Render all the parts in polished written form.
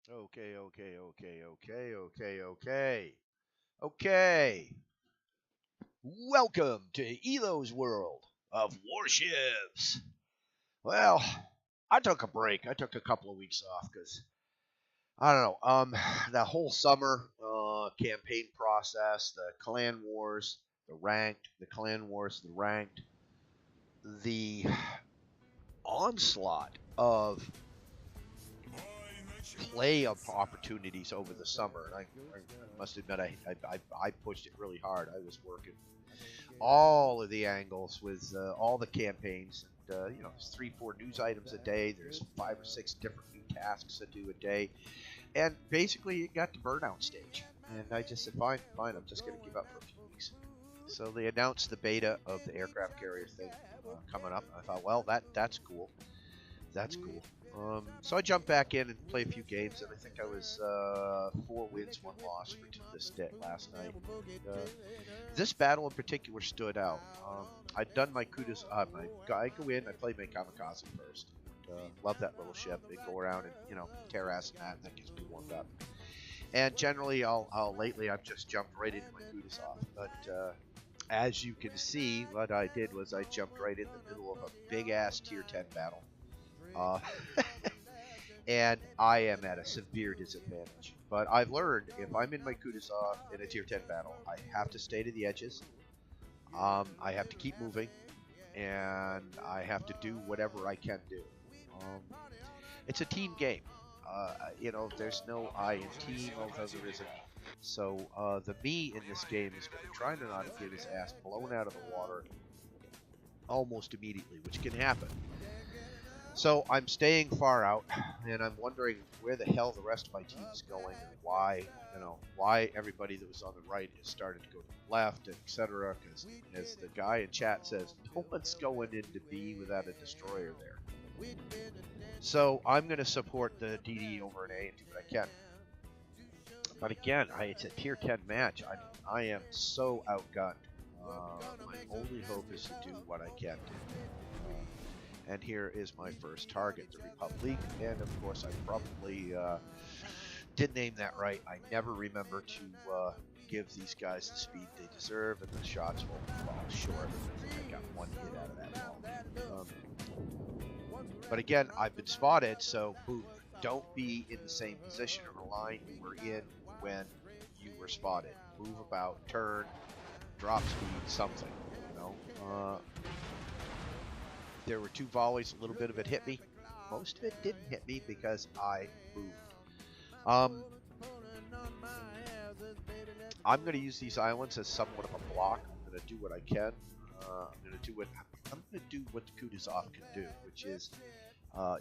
Okay. Welcome to Elo's world of Warships. Well, I took a break. I took a couple of weeks off because I don't know. That whole summer campaign process, the clan wars, the ranked, the clan wars, the ranked, the onslaught of play of opportunities over the summer. And I must admit, I pushed it really hard. I was working all of the angles with all the campaigns. And, there's 3-4 news items a day. There's 5 or 6 different new tasks to do a day. And basically, it got to burnout stage. And I just said, fine, I'm just going to give up for a few weeks. So they announced the beta of the aircraft carrier thing coming up. I thought, well, that's cool. That's cool. So I jumped back in and played a few games, and I think I was 4 wins, 1 loss for this day last night. This battle in particular stood out. I'd done my Kutuzov. I go in, I play my kamikaze first. Love that little ship. They go around and tear ass and that gets me warmed up. And generally, lately I've just jumped right into my Kutuzov. But as you can see, what I did was I jumped right in the middle of a big ass tier 10 battle. And I am at a severe disadvantage. But I've learned if I'm in my Kutuzov in a tier 10 battle, I have to stay to the edges. I have to keep moving, and I have to do whatever I can do. It's a team game. There's no I in team, although there isn't. So the me in this game is going to try to not get his ass blown out of the water almost immediately, which can happen. So I'm staying far out, and I'm wondering where the hell the rest of my team is going, and why everybody that was on the right has started to go to the left, etc. Because as the guy in chat says, no one's going into B without a destroyer there. So I'm going to support the DD over an A and do what I can. But again, it's a tier 10 match. I am so outgunned. My only hope is to do what I can do. And here is my first target, the Republic. And of course, I probably didn't name that right. I never remember to give these guys the speed they deserve, and the shots will fall short. I think I got 1 hit out of that ball. But again, I've been spotted, so boom. Don't be in the same position or line you were in when you were spotted. Move about, turn, drop speed, something. There were 2 volleys, a little bit of it hit me. Most of it didn't hit me because I moved. I'm going to use these islands as somewhat of a block. I'm going to do what I can. I'm going to do what the Kutuzov can do, which is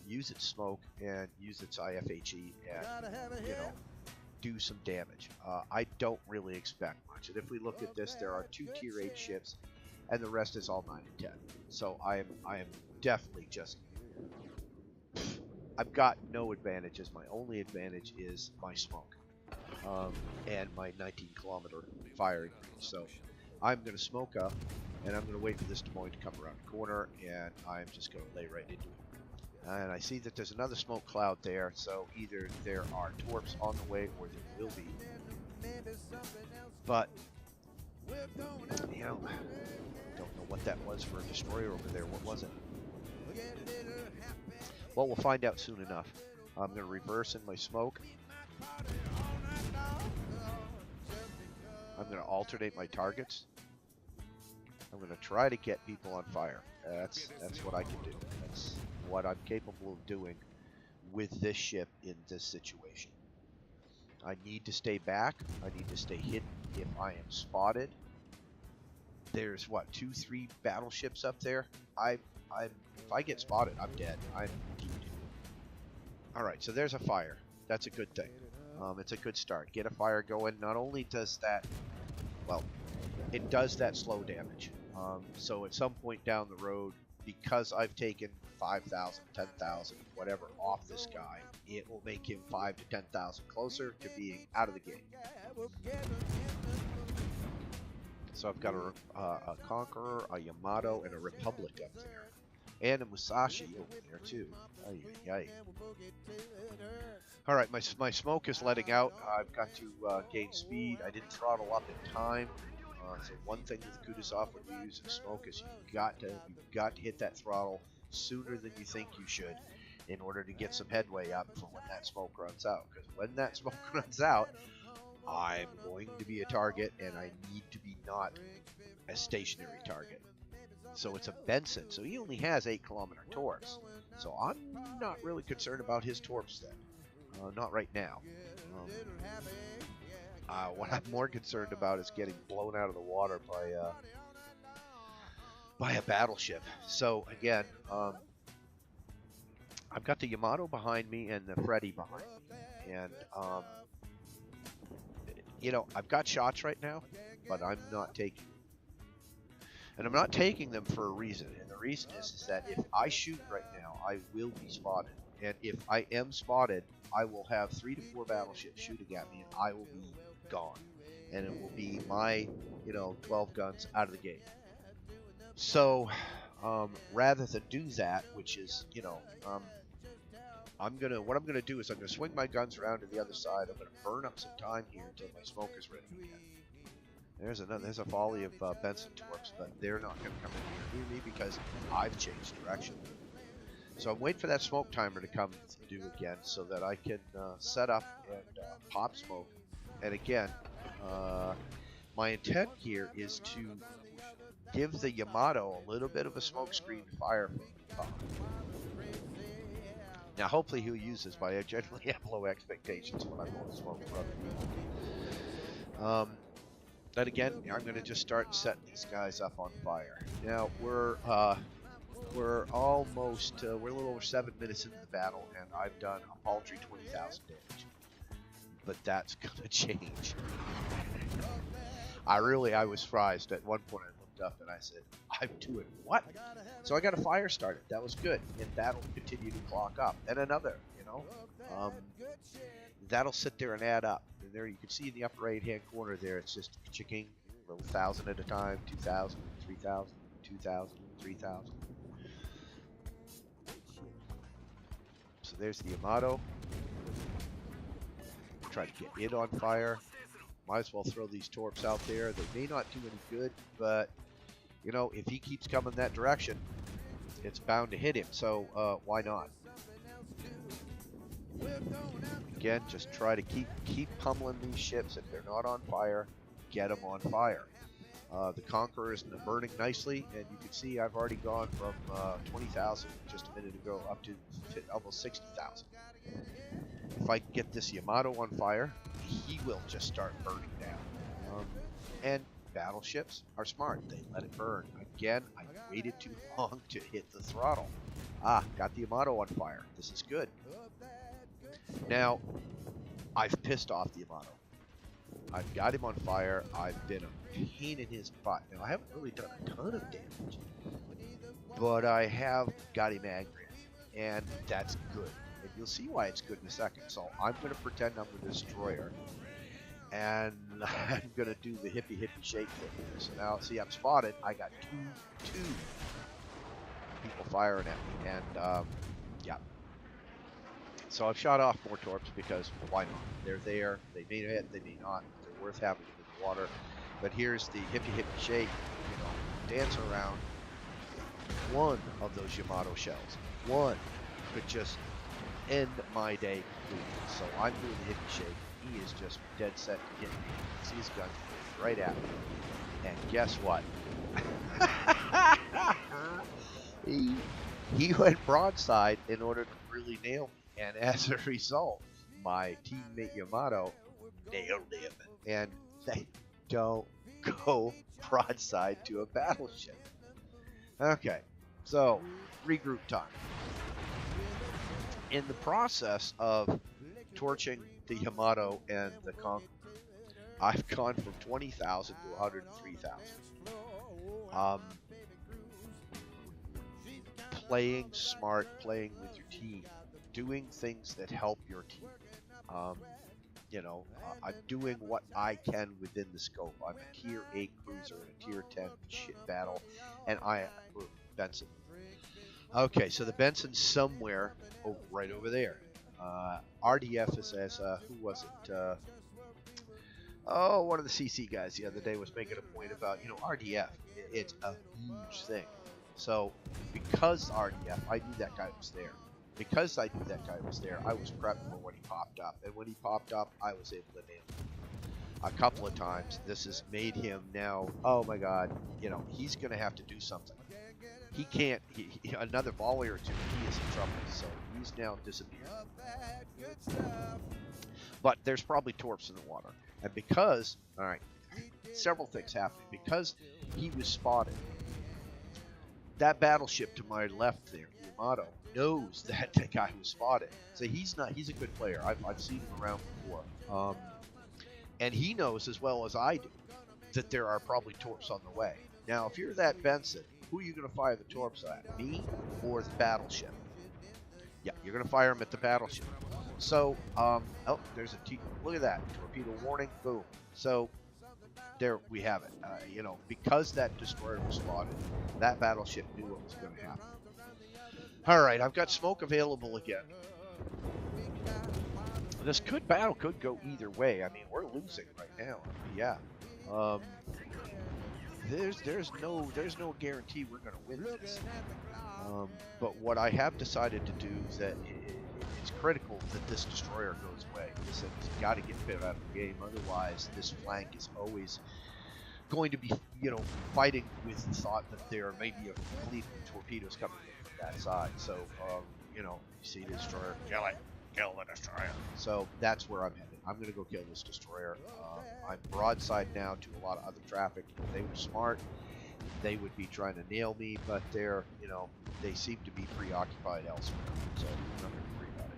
use its smoke and use its IFHE and do some damage. I don't really expect much. And if we look at this, there are 2 tier 8 ships, and the rest is all 9 and 10. So I am definitely just. I've got no advantages. My only advantage is my smoke and my 19-kilometer firing range. So I'm going to smoke up, and I'm going to wait for this Des Moines to come around the corner, and I'm just going to lay right into it. And I see that there's another smoke cloud there, so either there are torps on the way or there will be. But, don't know what that was for a destroyer over there. What was it? Well, we'll find out soon enough. I'm going to reverse in my smoke. I'm going to alternate my targets. I'm going to try to get people on fire. That's what I can do. That's what I'm capable of doing with this ship in this situation. I need to stay back. I need to stay hidden if I am spotted. There's 2-3 battleships up there. If I get spotted, I'm dead. I'm dead. All right, so there's a fire. That's a good thing. It's a good start. Get a fire going. Not only does that, it does that slow damage. So at some point down the road, because I've taken 5,000, 10,000, whatever off this guy, it will make him 5 to 10,000 closer to being out of the game. So I've got a Conqueror, a Yamato, and a Republic up there. And a Musashi over there too. Ay, ay, ay. All right, my smoke is letting out. I've got to gain speed. I didn't throttle up in time. So one thing with Kutuzov when you use smoke is you've got to hit that throttle sooner than you think you should in order to get some headway up for when that smoke runs out. Because when that smoke runs out, I'm going to be a target, and I need to be not a stationary target. So it's a Benson, so he only has 8-kilometer torps. So I'm not really concerned about his torps then. Not right now. What I'm more concerned about is getting blown out of the water by a battleship. So again, I've got the Yamato behind me and the Freddy behind me, and you know, I've got shots right now, but I'm not taking them. And I'm not taking them for a reason, and the reason is that if I shoot right now, I will be spotted. And if I am spotted, I will have 3 to 4 battleships shooting at me, and I will be gone. And it will be my, 12 guns out of the game. So, rather than do that, which is, what I'm gonna do is I'm gonna swing my guns around to the other side. I'm gonna burn up some time here until my smoke is ready again. There's a volley of Benson torps, but they're not gonna come in near me because I've changed direction. So I'm waiting for that smoke timer to come due again so that I can set up and pop smoke. And again, my intent here is to give the Yamato a little bit of a smoke screen fire from the top. Now hopefully he'll use this, but I generally have low expectations when I'm going smoke for other people. Then again, I'm going to just start setting these guys up on fire. Now we're almost, we're a little over 7 minutes into the battle, and I've done a paltry 20,000 damage. But that's going to change. I was surprised. At one point I looked up and I said, I'm doing what? So I got a fire started. That was good. And that'll continue to clock up. And another, that'll sit there and add up. And there you can see in the upper right hand corner there, it's just chicking a little 1,000 at a time, 2,000, 3,000, 2,000, 3,000. So there's the Yamato. Try to get it on fire. Might as well throw these torps out there. They may not do any good, but if he keeps coming that direction, it's bound to hit him. So why not? Again, just try to keep pummeling these ships. If they're not on fire, get them on fire. The Conqueror is burning nicely, and you can see I've already gone from 20,000 just a minute ago up to almost 60,000. If I can get this Yamato on fire, he will just start burning down. And battleships are smart. They let it burn. Again, I waited too long to hit the throttle. Got the Yamato on fire. This is good. Now, I've pissed off the Yamato. I've got him on fire. I've been a pain in his butt. Now, I haven't really done a ton of damage, but I have got him angry, and that's good. And you'll see why it's good in a second. So I'm going to pretend I'm a destroyer, and I'm going to do the hippie shake thing here. So now, see, I'm spotted. I got two people firing at me, and yeah. So I've shot off more torps because why not? They're there. They may hit, they may not. They're worth having in the water. But here's the hippie shake. Dance around. One of those Yamato shells. One could just end my day completely. So I'm doing the hippie shake. He is just dead set to hit me. See his gun right at me. And guess what? he went broadside in order to really nail me. And as a result, my teammate Yamato nailed him. And they don't go broadside to a battleship. Okay, so regroup time. In the process of torching the Yamato and the Conqueror, I've gone from 20,000 to 103,000. Playing smart, playing with your team, doing things that help your team. I'm doing what I can within the scope. I'm a tier 8 cruiser in a tier 10 shit battle, and Benson. Okay, so the Benson's somewhere, right over there. RDF is as who was it? One of the CC guys the other day was making a point about, RDF. It's a huge thing. So because RDF, I knew that guy was there. Because I knew that guy was there, I was prepped for when he popped up. And when he popped up, I was able to nail him a couple of times. This has made him now, oh my god, he's going to have to do something. He can't, another volley or two, he is in trouble. So he's now disappeared. But there's probably torps in the water. And because, alright, several things happening. Because he was spotted, that battleship to my left there, Yamato, knows that the guy was spotted. So he's a good player. I've seen him around before. And he knows as well as I do that there are probably torps on the way. Now, if you're that Benson, who are you going to fire the torps at? Me or the battleship? Yeah, you're going to fire them at the battleship. So, there's a look at that. Torpedo warning, boom. So, there we have it. Because that destroyer was spotted, that battleship knew what was going to happen. Alright, I've got smoke available again. This battle could go either way. I mean, we're losing right now. Yeah. There's no guarantee we're going to win this. But what I have decided to do is that it's critical that this destroyer goes away. It's got to get fit out of the game. Otherwise, this flank is always going to be, fighting with the thought that there may be a fleet of torpedoes coming in from that side. So, you see the destroyer, kill the destroyer. So that's where I'm headed. I'm going to go kill this destroyer. I'm broadside now to a lot of other traffic. If they were smart, they would be trying to nail me, but they're, they seem to be preoccupied elsewhere. So I'm not going to worry about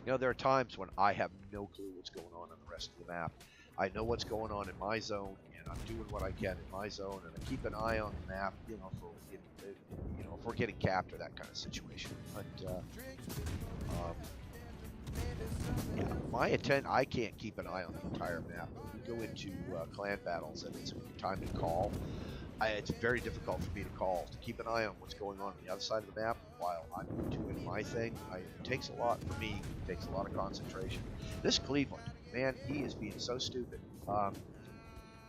it. There are times when I have no clue what's going on the rest of the map. I know what's going on in my zone, and I'm doing what I can in my zone, and I keep an eye on the map, for if we're getting capped or that kind of situation. But yeah, I can't keep an eye on the entire map. When we go into clan battles and it's time to call, it's very difficult for me to call. To keep an eye on what's going on the other side of the map while I'm doing my thing, it takes a lot for me. It takes a lot of concentration. This Cleveland, man, he is being so stupid.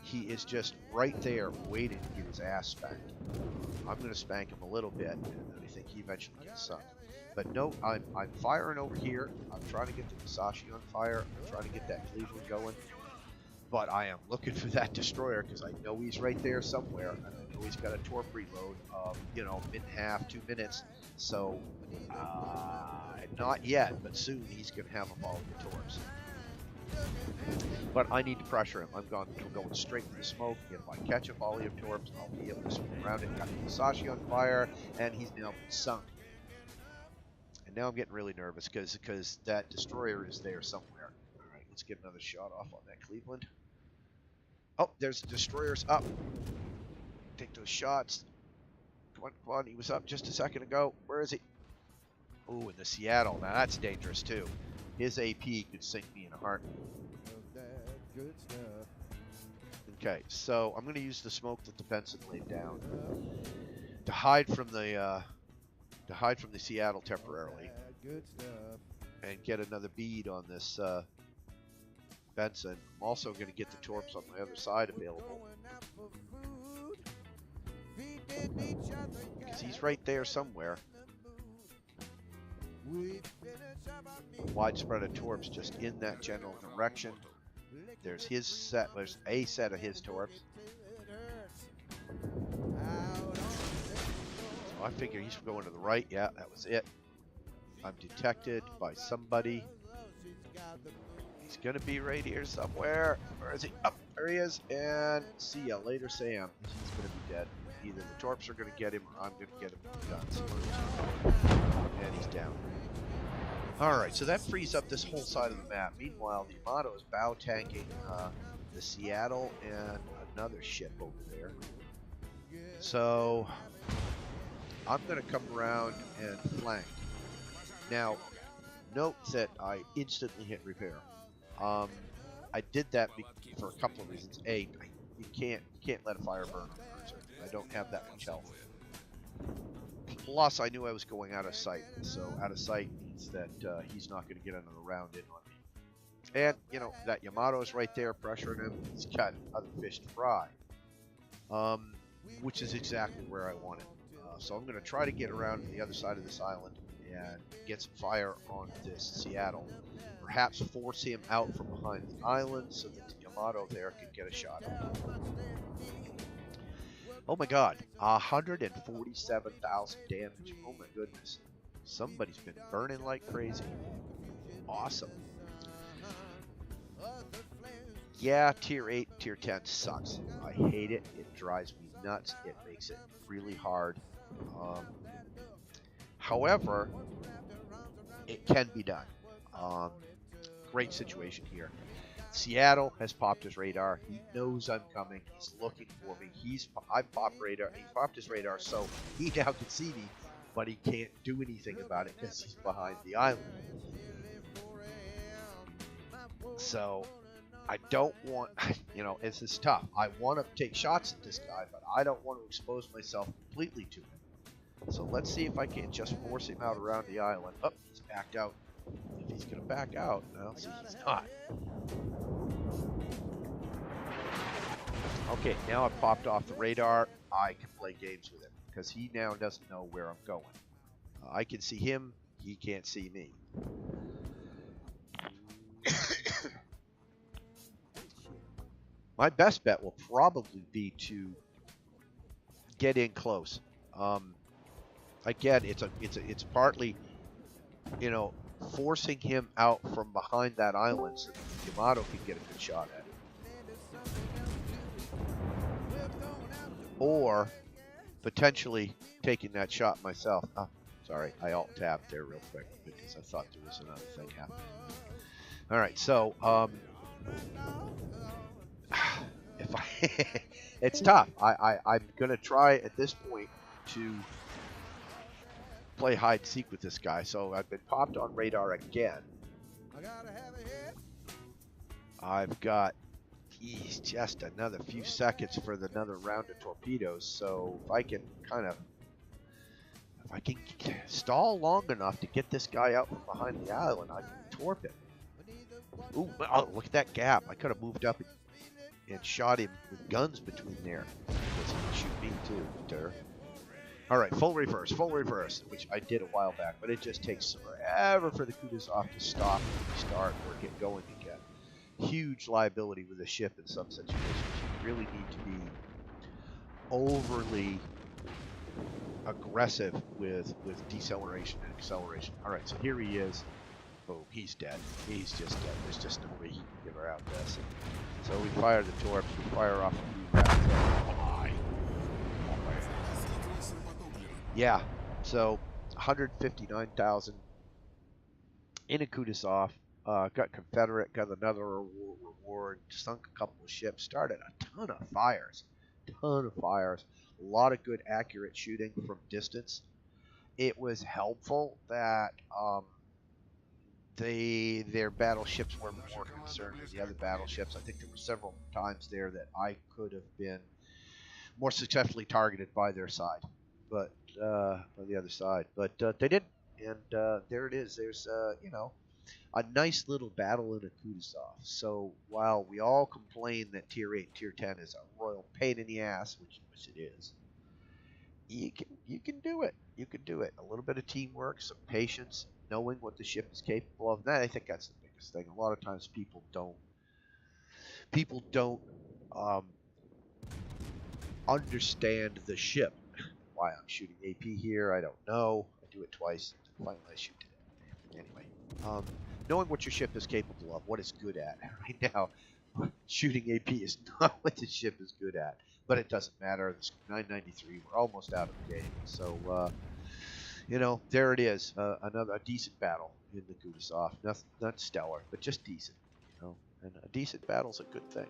He is just right there waiting to get his ass spanked. I'm going to spank him a little bit, and I think he eventually gets sunk. But no, I'm firing over here. I'm trying to get the Musashi on fire. I'm trying to get that Cleveland going. But I am looking for that destroyer because I know he's right there somewhere, and I know he's got a torp reload of, minute and a half, 2 minutes. So, not yet, but soon he's going to have a volley of torps. But I need to pressure him. I'm going straight for the smoke. If I catch a volley of torps, I'll be able to swing around it. Got the Musashi on fire, and he's now been sunk. And now I'm getting really nervous because that destroyer is there somewhere. All right, let's get another shot off on that Cleveland. Oh, there's the destroyers up. Take those shots. Come on, he was up just a second ago. Where is he? Oh, in the Seattle. Now that's dangerous too. His AP could sink me in a heartbeat. Okay, so I'm going to use the smoke that the Benson laid down to hide from the Seattle temporarily, and get another bead on this Benson. I'm also going to get the torps on my other side available, because he's right there somewhere. Widespread of torps just in that general direction. There's a set of his torps. So I figure he's going to the right. Yeah, that was it. I'm detected by somebody. He's gonna be right here somewhere. Where is he? Up there he is. And see ya later, Sam. He's gonna be dead. Either the torps are gonna get him, or I'm gonna get him with the guns. And he's down. Alright, so that frees up this whole side of the map. Meanwhile, the Yamato is bow tanking the Seattle and another ship over there. So I'm going to come around and flank. Now, note that I instantly hit repair. I did that for a couple of reasons. A, you can't let a fire burn on a cruiser. I don't have that much health. Plus, I knew I was going out of sight. So out of sight means that he's not going to get another round in on me. And, you know, that Yamato's right there pressuring him. He's got other fish to fry. Which is exactly where I want it. So I'm going to try to get around to the other side of this island and get some fire on this Seattle. Perhaps force him out from behind the island so that the Yamato there can get a shot at him. Oh my god, 147,000 damage. Oh my goodness. Somebody's been burning like crazy. Awesome. Yeah, tier 8, tier 10 sucks. I hate it. It drives me nuts. It makes it really hard. However, it can be done. Great situation here. Seattle has popped his radar. He knows I'm coming. He's looking for me. I've popped radar. He popped his radar, so he now can see me, but he can't do anything about it because he's behind the island. So I don't want, you know, this is tough. I want to take shots at this guy, but I don't want to expose myself completely to him. So let's see if I can just force him out around the island. Oh, he's backed out. If he's going to back out, well, see, he's not. Okay, now I've popped off the radar. I can play games with him because he now doesn't know where I'm going. I can see him. He can't see me. My best bet will probably be to get in close. Again, it's partly, you know, forcing him out from behind that island so that Yamato can get a good shot at him. Or potentially taking that shot myself. Oh, sorry, I alt-tabbed there real quick because I thought there was another thing happening. All right, so if I, it's tough. I'm gonna try at this point to play hide and seek with this guy. So I've been popped on radar again. I've got, geez, just another few seconds for another round of torpedoes. So if I can stall long enough to get this guy out from behind the island, I can torp him. Ooh, oh, look at that gap. I could have moved up and shot him with guns between there. Because he can shoot me too, Derp. Alright, full reverse, which I did a while back, but it just takes forever for the Kutuzov to stop and restart or get going again. Huge liability with a ship in some situations. You really need to be overly aggressive with deceleration and acceleration. Alright, so here he is. Boom, he's dead. He's just dead. There's just no way he can get around this. So we fire the torps, we fire off a few rounds. Yeah, so 159,000 in a Kutuzov. Got Confederate, got another reward, sunk a couple of ships, started a ton of fires. A lot of good accurate shooting from distance. It was helpful that their battleships were more concerned with the other battleships. I think there were several times there that I could have been more successfully targeted by their side, but on the other side, but they didn't, and there it is. There's you know, a nice little battle in a Kutuzov. So while we all complain that tier 8 and tier 10 is a royal pain in the ass, which it is, you can do it. You can do it. A little bit of teamwork, some patience, knowing what the ship is capable of. That, I think that's the biggest thing. A lot of times people don't understand the ship. Why I'm shooting AP here, I don't know. I do it twice. Finally, I shoot it. Anyway, knowing what your ship is capable of, what it's good at. Right now, shooting AP is not what the ship is good at, but it doesn't matter. It's 993. We're almost out of the game, so you know, there it is. A decent battle in the Kutuzov. Not stellar, but just decent. You know, and a decent battle's a good thing.